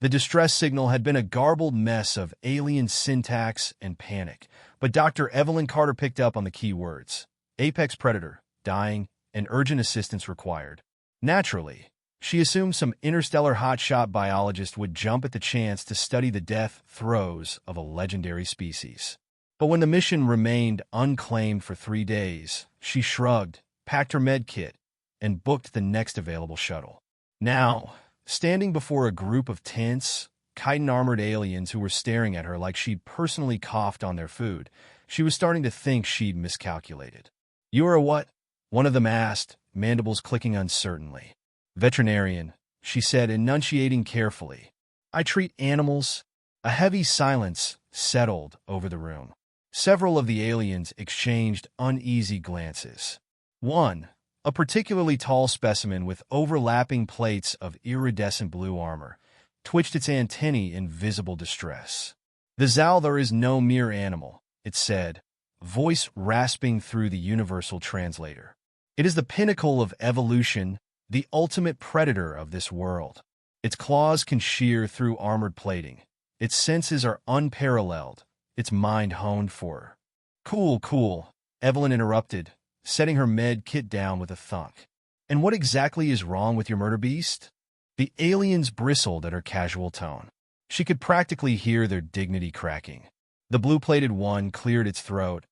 The distress signal had been a garbled mess of alien syntax and panic, but Dr. Evelyn Carter picked up on the key words: apex predator, dying, and urgent assistance required. Naturally, she assumed some interstellar hotshot biologist would jump at the chance to study the death throes of a legendary species. But when the mission remained unclaimed for 3 days, she shrugged, packed her med kit, and booked the next available shuttle. Now, standing before a group of tense, chitin-armored aliens who were staring at her like she'd personally coughed on their food, she was starting to think she'd miscalculated. "You are a what?" one of them asked, mandibles clicking uncertainly. "Veterinarian," she said, enunciating carefully. "I treat animals." A heavy silence settled over the room. Several of the aliens exchanged uneasy glances. One, a particularly tall specimen with overlapping plates of iridescent blue armor, twitched its antennae in visible distress. "The Xal'Thar is no mere animal," it said, voice rasping through the universal translator. "It is the pinnacle of evolution, the ultimate predator of this world. Its claws can shear through armored plating. Its senses are unparalleled, its mind honed for her." Cool, Evelyn interrupted, setting her med kit down with a thunk. "And what exactly is wrong with your murder beast?" The aliens bristled at her casual tone. She could practically hear their dignity cracking. The blue-plated one cleared its throat,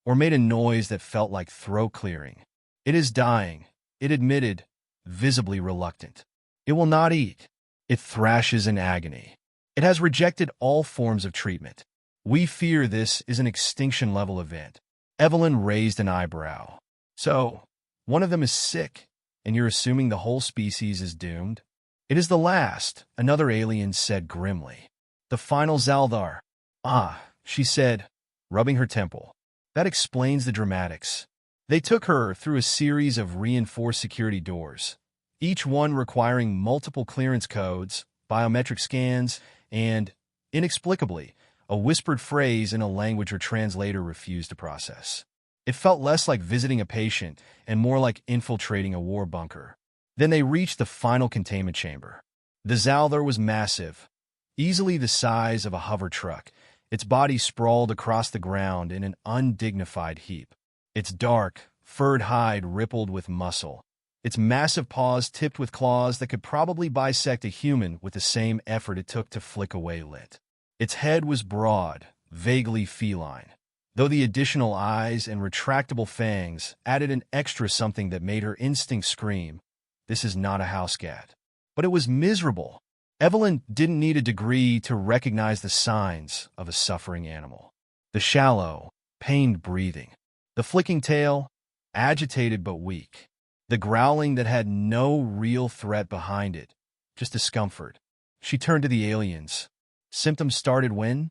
or made a noise that felt like throat clearing. "It is dying," it admitted, visibly reluctant. "It will not eat. It thrashes in agony. It has rejected all forms of treatment. We fear this is an extinction-level event." Evelyn raised an eyebrow. "So, one of them is sick, and you're assuming the whole species is doomed?" "It is the last," another alien said grimly. "The final Xal'Thar." "Ah," she said, rubbing her temple. "That explains the dramatics." They took her through a series of reinforced security doors, each one requiring multiple clearance codes, biometric scans, and, inexplicably, a whispered phrase in a language her translator refused to process. It felt less like visiting a patient and more like infiltrating a war bunker. Then they reached the final containment chamber. The Xal'Thar was massive, easily the size of a hover truck. Its body sprawled across the ground in an undignified heap. Its dark, furred hide rippled with muscle. Its massive paws tipped with claws that could probably bisect a human with the same effort it took to flick away lit. Its head was broad, vaguely feline, though the additional eyes and retractable fangs added an extra something that made her instinct scream, "This is not a Housecat." But it was miserable. Evelyn didn't need a degree to recognize the signs of a suffering animal. The shallow, pained breathing. The flicking tail, agitated but weak. The growling that had no real threat behind it, just discomfort. She turned to the aliens. "Symptoms started when?"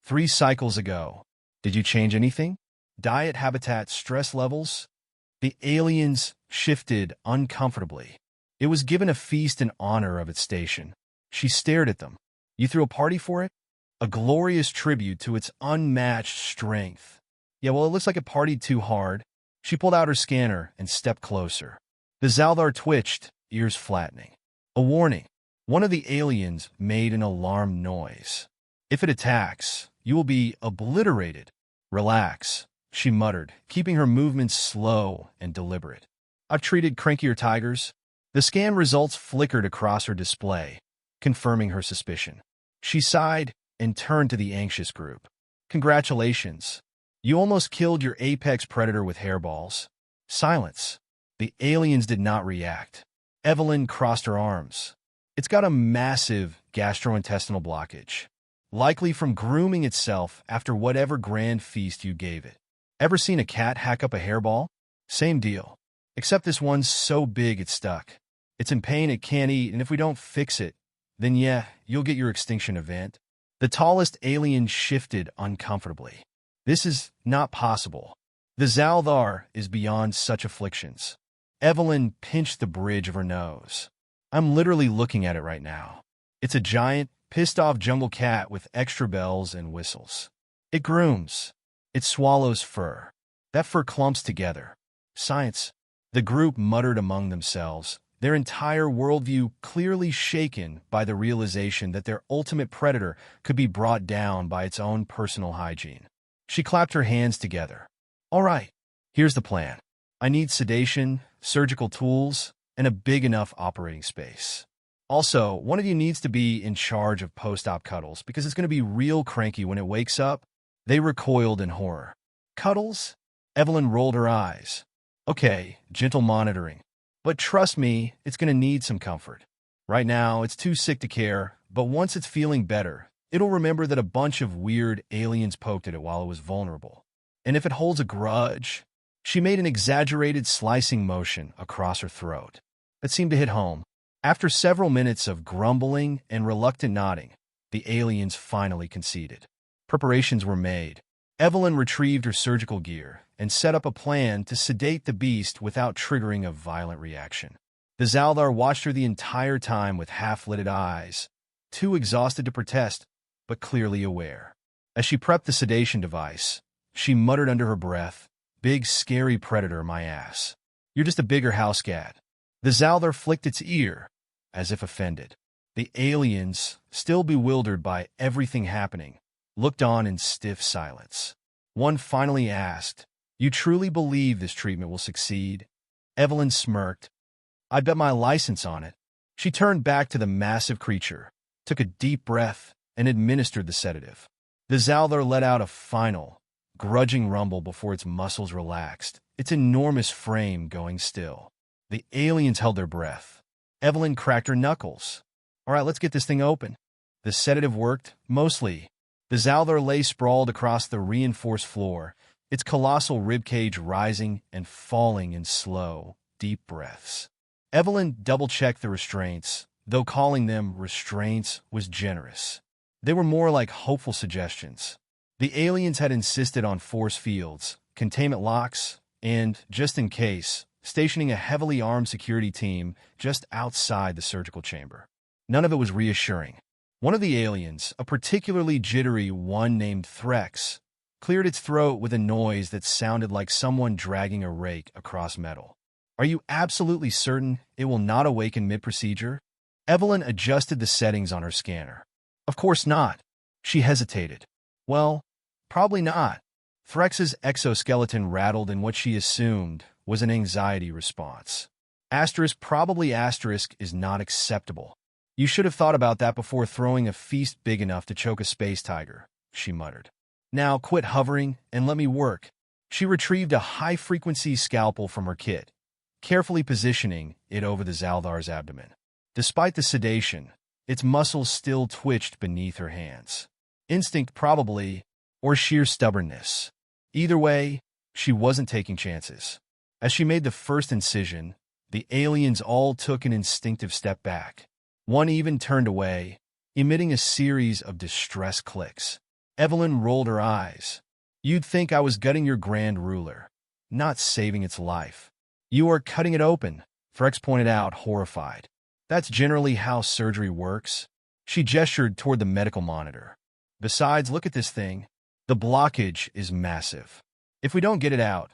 "3 cycles ago." "Did you change anything?" "Diet, habitat, stress levels?" The aliens shifted uncomfortably. It was given a feast in honor of its station. She stared at them. "You threw a party for it?" "A glorious tribute to its unmatched strength." "Yeah, well, it looks like it partied too hard." She pulled out her scanner and stepped closer. The Xal'Thar twitched, ears flattening. "A warning." One of the aliens made an alarmed noise. "If it attacks, you will be obliterated." "Relax," she muttered, keeping her movements slow and deliberate. "I've treated crankier tigers." The scan results flickered across her display, confirming her suspicion. She sighed and turned to the anxious group. "Congratulations. You almost killed your apex predator with hairballs." Silence. The aliens did not react. Evelyn crossed her arms. "It's got a massive gastrointestinal blockage, likely from grooming itself after whatever grand feast you gave it. Ever seen a cat hack up a hairball? Same deal. Except this one's so big it's stuck. It's in pain it can't eat, and if we don't fix it, then yeah, you'll get your extinction event." The tallest alien shifted uncomfortably. "This is not possible. The Xal'Thar is beyond such afflictions." Evelyn pinched the bridge of her nose. "I'm literally looking at it right now. It's a giant, pissed-off jungle cat with extra bells and whistles. It grooms. It swallows fur. That fur clumps together. Science." The group muttered among themselves, their entire worldview clearly shaken by the realization that their ultimate predator could be brought down by its own personal hygiene. She clapped her hands together. All right, here's the plan. I need sedation, surgical tools, and a big enough operating space. Also, one of you needs to be in charge of post-op cuddles because it's going to be real cranky when it wakes up. They recoiled in horror. Cuddles? Evelyn rolled her eyes. Okay, gentle monitoring. But trust me, it's going to need some comfort. Right now, it's too sick to care, but once it's feeling better, it'll remember that a bunch of weird aliens poked at it while it was vulnerable. And if it holds a grudge... She made an exaggerated slicing motion across her throat. That seemed to hit home. After several minutes of grumbling and reluctant nodding, the aliens finally conceded. Preparations were made. Evelyn retrieved her surgical gear and set up a plan to sedate the beast without triggering a violent reaction. The Xal'Thar watched her the entire time with half-lidded eyes, too exhausted to protest, but clearly aware. As she prepped the sedation device, she muttered under her breath, "Big, scary predator, my ass. You're just a bigger Housecat." The Xal'Thar flicked its ear, as if offended. The aliens, still bewildered by everything happening, looked on in stiff silence. One finally asked, "You truly believe this treatment will succeed?" Evelyn smirked. "I'd bet my license on it." She turned back to the massive creature, took a deep breath, and administered the sedative. The Xal'Thar let out a final, grudging rumble before its muscles relaxed, its enormous frame going still. The aliens held their breath. Evelyn cracked her knuckles. "All right, let's get this thing open." The sedative worked, mostly. The Xal'Thar lay sprawled across the reinforced floor, its colossal ribcage rising and falling in slow, deep breaths. Evelyn double-checked the restraints, though calling them restraints was generous. They were more like hopeful suggestions. The aliens had insisted on force fields, containment locks, and, just in case, stationing a heavily armed security team just outside the surgical chamber. None of it was reassuring. One of the aliens, a particularly jittery one named Threx, cleared its throat with a noise that sounded like someone dragging a rake across metal. "Are you absolutely certain it will not awaken mid-procedure?" Evelyn adjusted the settings on her scanner. "Of course not." She hesitated. "Well, probably not." Threx's exoskeleton rattled in what she assumed was an anxiety response. Probably is not acceptable. "You should have thought about that before throwing a feast big enough to choke a space tiger," she muttered. "Now quit hovering and let me work." She retrieved a high-frequency scalpel from her kit, carefully positioning it over the Xal'Thar's abdomen. Despite the sedation, its muscles still twitched beneath her hands. Instinct probably, or sheer stubbornness. Either way, she wasn't taking chances. As she made the first incision, the aliens all took an instinctive step back. One even turned away, emitting a series of distressed clicks. Evelyn rolled her eyes. "You'd think I was gutting your grand ruler, not saving its life." "You are cutting it open," Threx pointed out, horrified. "That's generally how surgery works." She gestured toward the medical monitor. "Besides, look at this thing. The blockage is massive. If we don't get it out,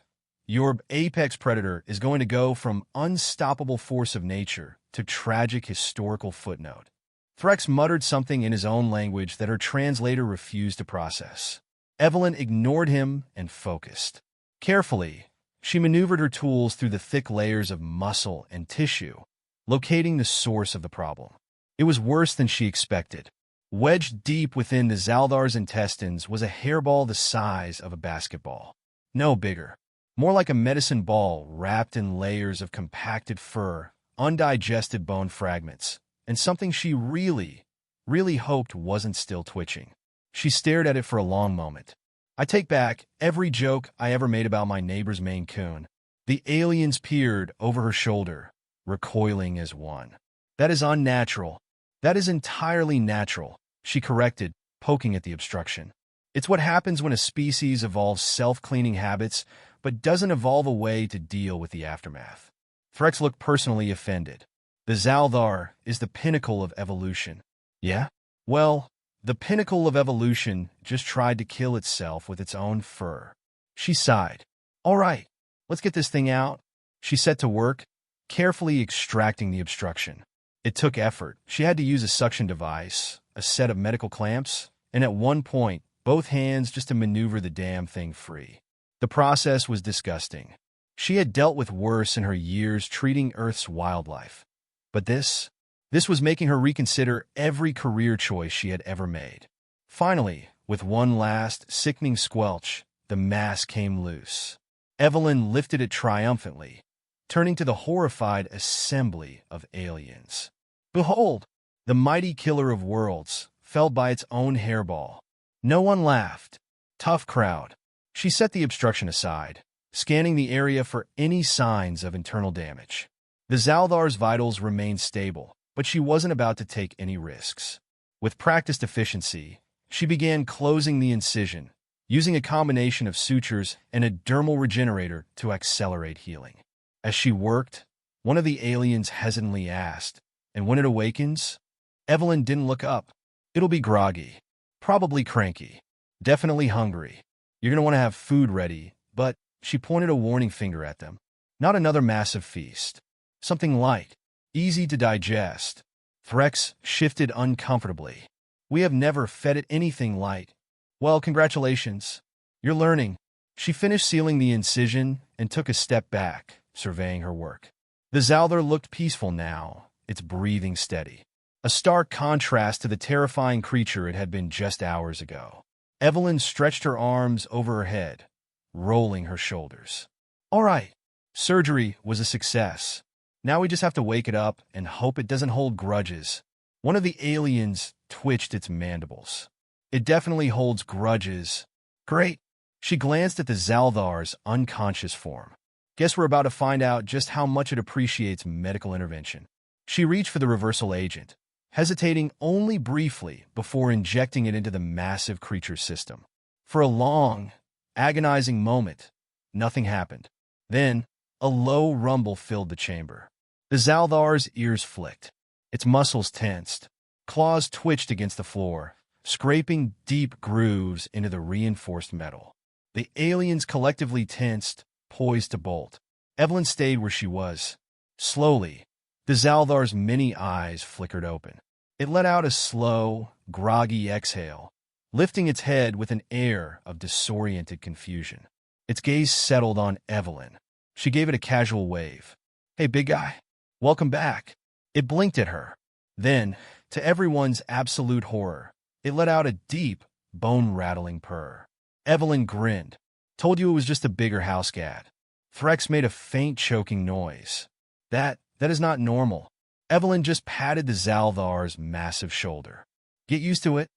your apex predator is going to go from unstoppable force of nature to tragic historical footnote." Threx muttered something in his own language that her translator refused to process. Evelyn ignored him and focused. Carefully, she maneuvered her tools through the thick layers of muscle and tissue, locating the source of the problem. It was worse than she expected. Wedged deep within the Xal'Thar's intestines was a hairball the size of a basketball. No bigger. More like a medicine ball wrapped in layers of compacted fur, undigested bone fragments, and something she really hoped wasn't still twitching. She stared at it for a long moment. "I take back every joke I ever made about my neighbor's Maine Coon." The aliens peered over her shoulder, recoiling as one. "That is unnatural." "That is entirely natural," she corrected, poking at the obstruction. "It's what happens when a species evolves self-cleaning habits but doesn't evolve a way to deal with the aftermath." Threx looked personally offended. "The Xal'Thar is the pinnacle of evolution." "Yeah? Well, the pinnacle of evolution just tried to kill itself with its own fur." She sighed. "All right, let's get this thing out." She set to work, carefully extracting the obstruction. It took effort. She had to use a suction device, a set of medical clamps, and at one point, both hands just to maneuver the damn thing free. The process was disgusting. She had dealt with worse in her years treating Earth's wildlife. But this was making her reconsider every career choice she had ever made. Finally, with one last, sickening squelch, the mask came loose. Evelyn lifted it triumphantly, turning to the horrified assembly of aliens. Behold, the mighty killer of worlds, felled by its own hairball. No one laughed. Tough crowd. She set the obstruction aside, scanning the area for any signs of internal damage. The Xal'Thar's vitals remained stable, but she wasn't about to take any risks. With practiced efficiency, she began closing the incision, using a combination of sutures and a dermal regenerator to accelerate healing. As she worked, one of the aliens hesitantly asked, "And when it awakens?" Evelyn didn't look up. "It'll be groggy, probably cranky, definitely hungry. You're going to want to have food ready," but she pointed a warning finger at them. "Not another massive feast. Something light, easy to digest." Threx shifted uncomfortably. "We have never fed it anything light." "Well, congratulations. You're learning." She finished sealing the incision and took a step back, surveying her work. The Xal'Thar looked peaceful now, its breathing steady. A stark contrast to the terrifying creature it had been just hours ago. Evelyn stretched her arms over her head, rolling her shoulders. "All right. Surgery was a success. Now we just have to wake it up and hope it doesn't hold grudges." One of the aliens twitched its mandibles. "It definitely holds grudges." "Great." She glanced at the Xal'Thar's unconscious form. "Guess we're about to find out just how much it appreciates medical intervention." She reached for the reversal agent, hesitating only briefly before injecting it into the massive creature's system. For a long, agonizing moment, nothing happened. Then, a low rumble filled the chamber. The Xal'Thar's ears flicked. Its muscles tensed. Claws twitched against the floor, scraping deep grooves into the reinforced metal. The aliens collectively tensed, poised to bolt. Evelyn stayed where she was. Slowly, the Xal'Thar's many eyes flickered open. It let out a slow, groggy exhale, lifting its head with an air of disoriented confusion. Its gaze settled on Evelyn. She gave it a casual wave. "Hey, big guy. Welcome back." It blinked at her. Then, to everyone's absolute horror, it let out a deep, bone-rattling purr. Evelyn grinned. "Told you it was just a bigger Housecat." Threx made a faint choking noise. That is not normal." Evelyn just patted the Xal'Thar's massive shoulder. "Get used to it."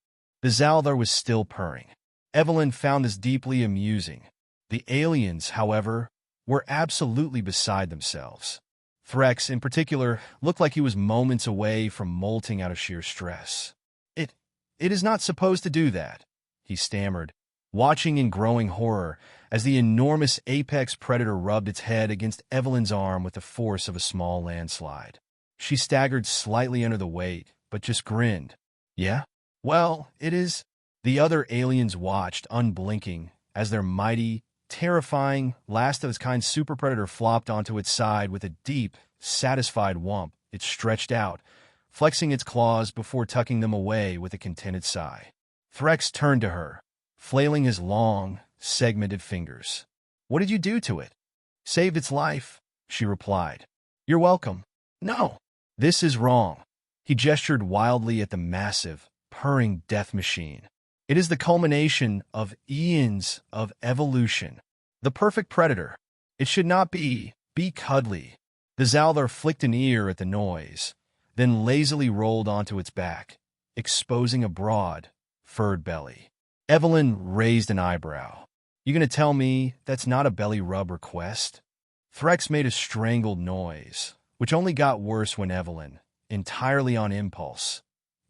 The Xal'Thar was still purring. Evelyn found this deeply amusing. The aliens, however, were absolutely beside themselves. Threx, in particular, looked like he was moments away from molting out of sheer stress. It is not supposed to do that," he stammered, watching in growing horror as the enormous apex predator rubbed its head against Evelyn's arm with the force of a small landslide. She staggered slightly under the weight, but just grinned. "Yeah? Well, it is." The other aliens watched, unblinking, as their mighty, terrifying, last-of-its-kind super predator flopped onto its side with a deep, satisfied whomp. It stretched out, flexing its claws before tucking them away with a contented sigh. Threx turned to her, flailing his long, segmented fingers. "What did you do to it?" "Saved its life," she replied. "You're welcome." "No, this is wrong." He gestured wildly at the massive, purring death machine. "It is the culmination of eons of evolution. The perfect predator. It should not be cuddly." The Xal'Thar flicked an ear at the noise, then lazily rolled onto its back, exposing a broad, furred belly. Evelyn raised an eyebrow. "You gonna tell me that's not a belly rub request?" Threx made a strangled noise, which only got worse when Evelyn, entirely on impulse,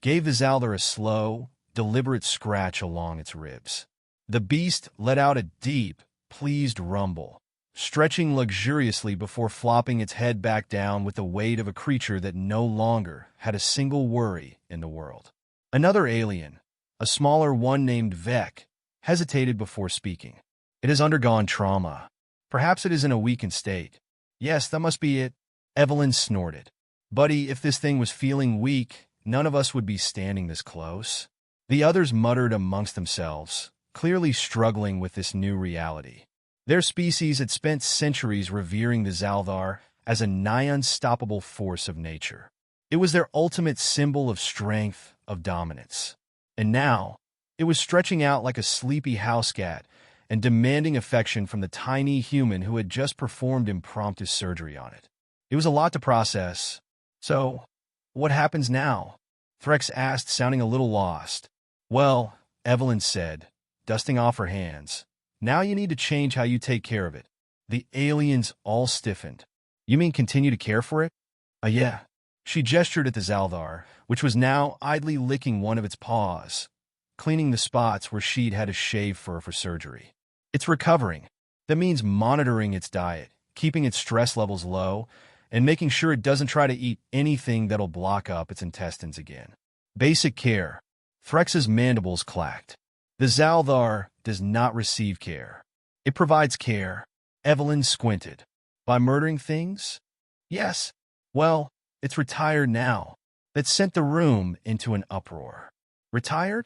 gave the Xal'Thar a slow, deliberate scratch along its ribs. The beast let out a deep, pleased rumble, stretching luxuriously before flopping its head back down with the weight of a creature that no longer had a single worry in the world. Another alien, a smaller one named Vec, hesitated before speaking. "It has undergone trauma. Perhaps it is in a weakened state." "Yes, that must be it." Evelyn snorted. Buddy, if this thing was feeling weak, none of us would be standing this close. The others muttered amongst themselves, clearly struggling with this new reality. Their species had spent centuries revering the Xal'Thar as a nigh unstoppable force of nature. It was their ultimate symbol of strength, of dominance. And now, it was stretching out like a sleepy housecat and demanding affection from the tiny human who had just performed impromptu surgery on it. It was a lot to process. So, what happens now? Threx asked, sounding a little lost. Well, Evelyn said, dusting off her hands, now you need to change how you take care of it. The aliens all stiffened. You mean continue to care for it? Yeah. She gestured at the Xal'Thar, which was now idly licking one of its paws, cleaning the spots where she'd had to shave fur for surgery. It's recovering. That means monitoring its diet, keeping its stress levels low, and making sure it doesn't try to eat anything that'll block up its intestines again. Basic care. Threx's mandibles clacked. The Xal'Thar does not receive care. It provides care. Evelyn squinted. By murdering things? Yes. Well, it's retired now. That sent the room into an uproar. Retired?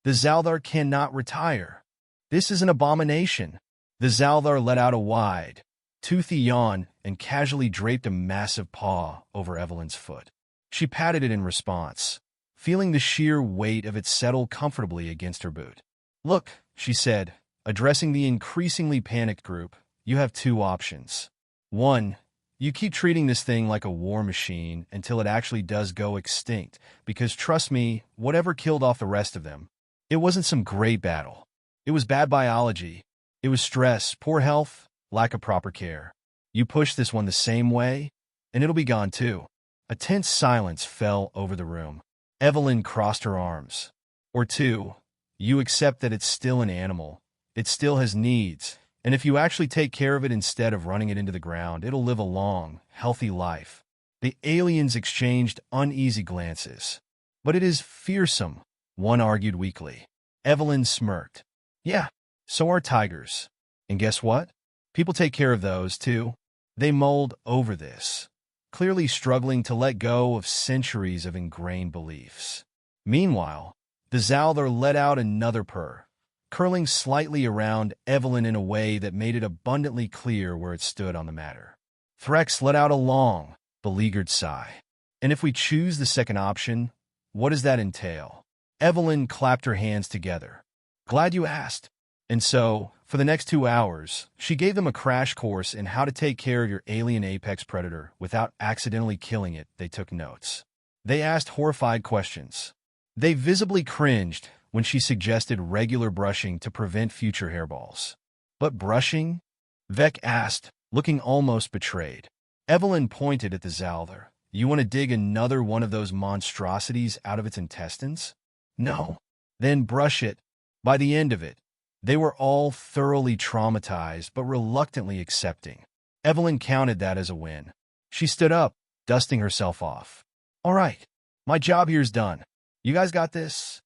The Xal'Thar cannot retire. This is an abomination. The Xal'Thar let out a wide, toothy yawn and casually draped a massive paw over Evelyn's foot. She patted it in response, feeling the sheer weight of it settle comfortably against her boot. Look, she said, addressing the increasingly panicked group, you have two options. One, you keep treating this thing like a war machine until it actually does go extinct, because trust me, whatever killed off the rest of them, it wasn't some great battle. It was bad biology. It was stress, poor health, lack of proper care. You push this one the same way, and it'll be gone too. A tense silence fell over the room. Evelyn crossed her arms. Or two, you accept that it's still an animal. It still has needs, and if you actually take care of it instead of running it into the ground, it'll live a long, healthy life. The aliens exchanged uneasy glances. But it is fearsome, one argued weakly. Evelyn smirked. Yeah, so are tigers. And guess what? People take care of those, too. They mold over this, clearly struggling to let go of centuries of ingrained beliefs. Meanwhile, the Xal'Thar let out another purr, curling slightly around Evelyn in a way that made it abundantly clear where it stood on the matter. Threx let out a long, beleaguered sigh. And if we choose the second option, what does that entail? Evelyn clapped her hands together. Glad you asked. And so, for the next 2 hours, she gave them a crash course in how to take care of your alien apex predator without accidentally killing it. They took notes. They asked horrified questions. They visibly cringed when she suggested regular brushing to prevent future hairballs. But brushing? Vec asked, looking almost betrayed. Evelyn pointed at the Xal'Thar. You want to dig another one of those monstrosities out of its intestines? No. Then brush it. By the end of it, they were all thoroughly traumatized but reluctantly accepting. Evelyn counted that as a win. She stood up, dusting herself off. All right, my job here's done. You guys got this?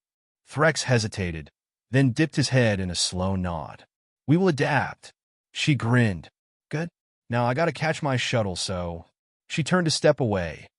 Threx hesitated, then dipped his head in a slow nod. We will adapt. She grinned. Good. Now I gotta catch my shuttle, so... She turned a step away,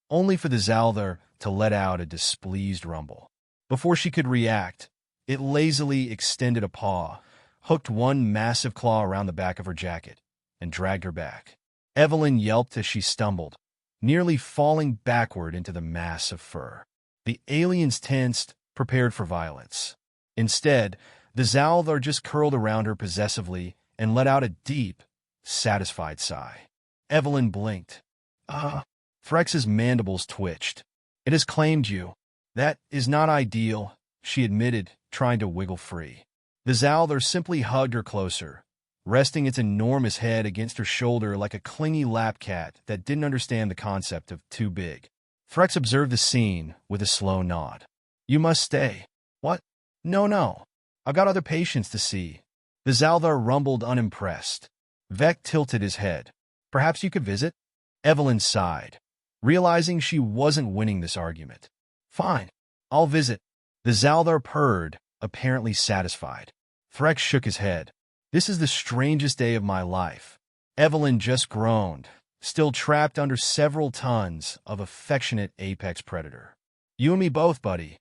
only for the Xal'Thar to let out a displeased rumble. Before she could react, it lazily extended a paw, hooked one massive claw around the back of her jacket, and dragged her back. Evelyn yelped as she stumbled, nearly falling backward into the mass of fur. The aliens tensed, prepared for violence. Instead, the Xal'Thar just curled around her possessively and let out a deep, satisfied sigh. Evelyn blinked. Threx's mandibles twitched. It has claimed you. That is not ideal, she admitted, trying to wiggle free. The Xal'Thar simply hugged her closer, resting its enormous head against her shoulder like a clingy lap cat that didn't understand the concept of too big. Threx observed the scene with a slow nod. You must stay. What? No. I've got other patients to see. The Xal'Thar rumbled unimpressed. Vec tilted his head. Perhaps you could visit? Evelyn sighed, realizing she wasn't winning this argument. Fine, I'll visit. The Xal'Thar purred, apparently satisfied. Threx shook his head. This is the strangest day of my life. Evelyn just groaned, still trapped under several tons of affectionate apex predator. You and me both, buddy.